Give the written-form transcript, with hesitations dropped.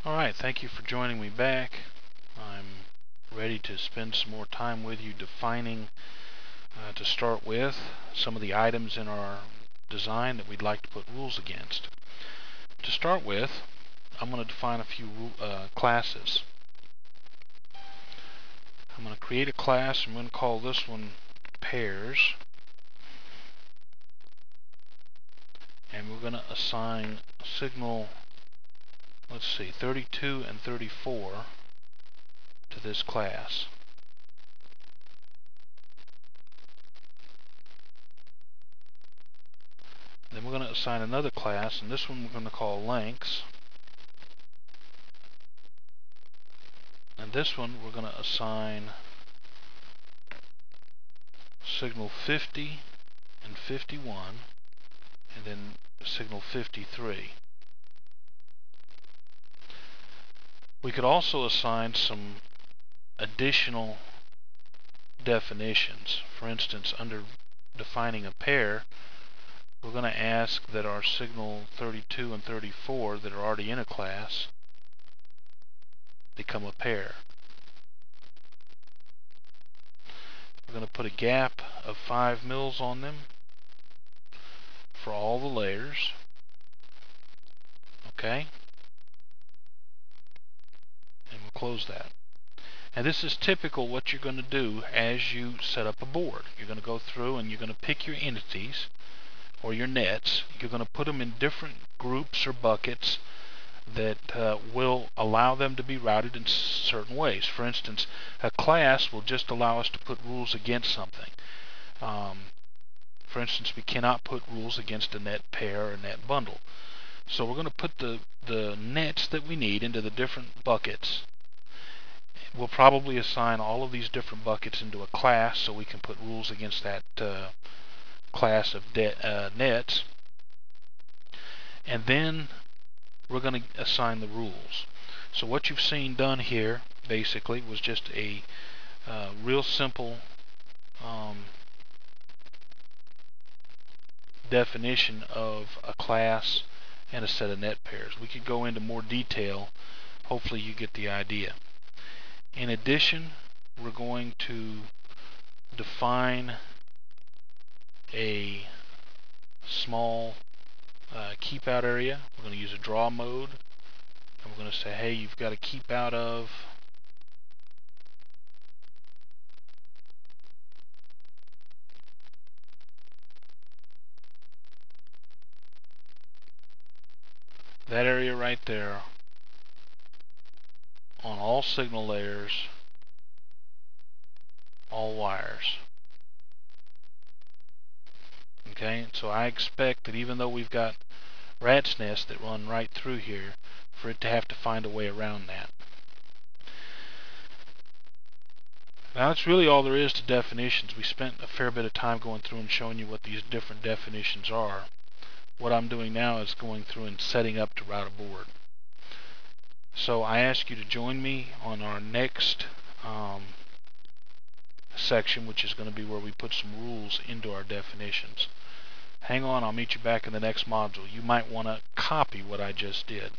Alright, thank you for joining me back. I'm ready to spend some more time with you defining, to start with, some of the items in our design that we'd like to put rules against. To start with, I'm going to define a few classes. I'm going to create a class. I'm going to call this one pairs. And we're going to assign signal, let's see, 32 and 34 to this class. Then we're going to assign another class, and this one we're going to call lengths. And this one we're going to assign signal 50 and 51, and then signal 53. We could also assign some additional definitions. For instance, under defining a pair, we're going to ask that our signal 32 and 34 that are already in a class become a pair. We're going to put a gap of 5 mils on them for all the layers. Okay? And we'll close that. And this is typical what you're going to do as you set up a board. You're going to go through and you're going to pick your entities or your nets. You're going to put them in different groups or buckets that will allow them to be routed in certain ways. For instance, a class will just allow us to put rules against something. For instance, we cannot put rules against a net pair or net bundle. So we're going to put the nets that we need into the different buckets. We'll probably assign all of these different buckets into a class so we can put rules against that class of nets. And then we're going to assign the rules. So what you've seen done here basically was just a real simple definition of a class and a set of net pairs. We could go into more detail. Hopefully you get the idea. In addition, we're going to define a small keep out area. We're going to use a draw mode, and we're going to say, hey, you've got to keep out of that area right there on all signal layers, all wires. Okay, so I expect that even though we've got rat's nests that run right through here, for it to have to find a way around that. Now that's really all there is to definitions. We spent a fair bit of time going through and showing you what these different definitions are. What I'm doing now is going through and setting up to route a board. So I ask you to join me on our next section, which is going to be where we put some rules into our definitions. Hang on, I'll meet you back in the next module. You might want to copy what I just did.